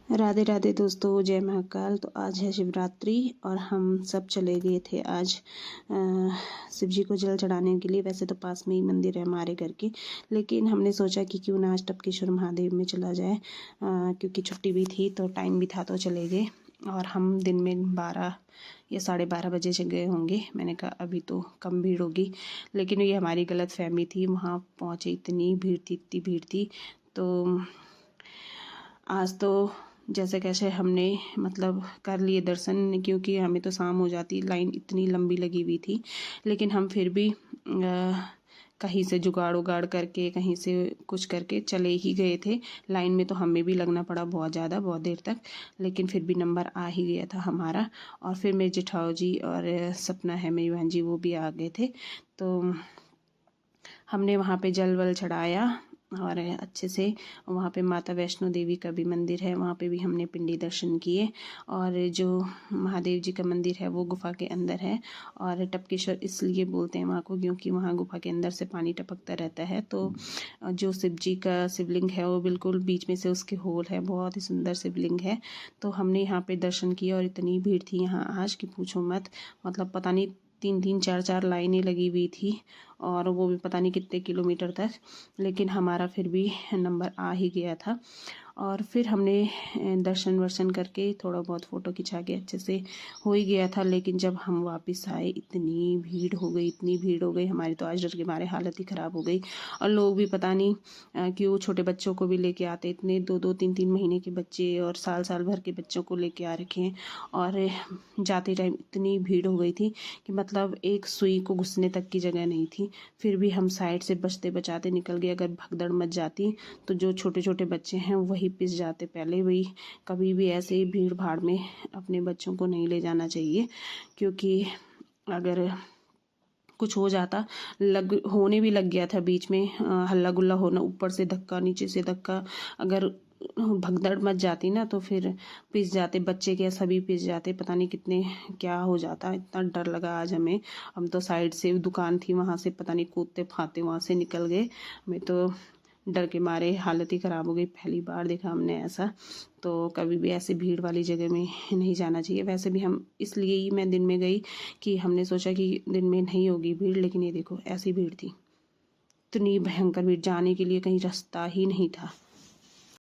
राधे राधे दोस्तों, जय महाकाल। तो आज है शिवरात्रि और हम सब चले गए थे आज शिव जी को जल चढ़ाने के लिए। वैसे तो पास में ही मंदिर है हमारे घर के, लेकिन हमने सोचा कि क्यों ना आज टपकेश्वर महादेव में चला जाए, क्योंकि छुट्टी भी थी तो टाइम भी था तो चले गए। और हम दिन में 12 या 12:30 बजे से गए होंगे। मैंने कहा अभी तो कम भीड़ होगी, लेकिन ये हमारी गलत फहमी थी। वहाँ पहुँचे इतनी भीड़ थी। तो आज तो जैसे कैसे हमने मतलब कर लिए दर्शन, क्योंकि हमें तो शाम हो जाती, लाइन इतनी लंबी लगी हुई थी। लेकिन हम फिर भी कहीं से जुगाड़ उगाड़ करके, कहीं से कुछ करके चले ही गए थे। लाइन में तो हमें भी लगना पड़ा बहुत ज़्यादा, बहुत देर तक, लेकिन फिर भी नंबर आ ही गया था हमारा। और फिर मेरे जेठाऊ जी और सपना है मेरी बहन जी, वो भी आ गए थे। तो हमने वहाँ पे जल वल चढ़ाया और अच्छे से। वहाँ पे माता वैष्णो देवी का भी मंदिर है, वहाँ पे भी हमने पिंडी दर्शन किए। और जो महादेव जी का मंदिर है वो गुफा के अंदर है। और टपकेश्वर इसलिए बोलते हैं वहाँ को क्योंकि वहाँ गुफा के अंदर से पानी टपकता रहता है। तो जो शिव जी का शिवलिंग है वो बिल्कुल बीच में से उसके होल है, बहुत ही सुंदर शिवलिंग है। तो हमने यहाँ पे दर्शन किए और इतनी भीड़ थी यहाँ आज कि पूछो मत। मतलब पता नहीं 3-3 4-4 लाइनें लगी हुई थी, और वो भी पता नहीं कितने किलोमीटर तक। लेकिन हमारा फिर भी नंबर आ ही गया था। और फिर हमने दर्शन वर्शन करके थोड़ा बहुत फ़ोटो खिंचा के अच्छे से हो ही गया था। लेकिन जब हम वापस आए इतनी भीड़ हो गई, इतनी भीड़ हो गई, हमारी तो आज डर के मारे हालत ही ख़राब हो गई। और लोग भी पता नहीं क्यों छोटे बच्चों को भी लेके आते, इतने 2-2 3-3 महीने के बच्चे और साल भर के बच्चों को लेके आ रखे हैं। और जाते टाइम इतनी भीड़ हो गई थी कि मतलब एक सुई को घुसने तक की जगह नहीं थी। फिर भी हम साइड से बचते बचाते निकल गए। अगर भगदड़ मच जाती तो जो छोटे छोटे बच्चे हैं वही पिस जाते पहले। वही कभी भी ऐसे भीड़ भाड़ में अपने बच्चों को नहीं ले जाना चाहिए, क्योंकि अगर कुछ हो जाता, होने भी लग गया था बीच में, हल्ला गुल्ला होना, ऊपर से धक्का नीचे से धक्का। अगर भगदड़ मच जाती ना तो फिर पिस जाते बच्चे, क्या सभी पिस जाते, पता नहीं कितने क्या हो जाता। इतना डर लगा आज हमें। हम तो साइड से दुकान थी वहाँ से पता नहीं कूदते फाते वहाँ से निकल गए। हमें तो डर के मारे हालत ही ख़राब हो गई। पहली बार देखा हमने ऐसा। तो कभी भी ऐसे भीड़ वाली जगह में नहीं जाना चाहिए। वैसे भी हम इसलिए ही मैं दिन में गई कि हमने सोचा कि दिन में नहीं होगी भीड़, लेकिन ये देखो ऐसी भीड़ थी, इतनी भयंकर भीड़, जाने के लिए कहीं रास्ता ही नहीं था।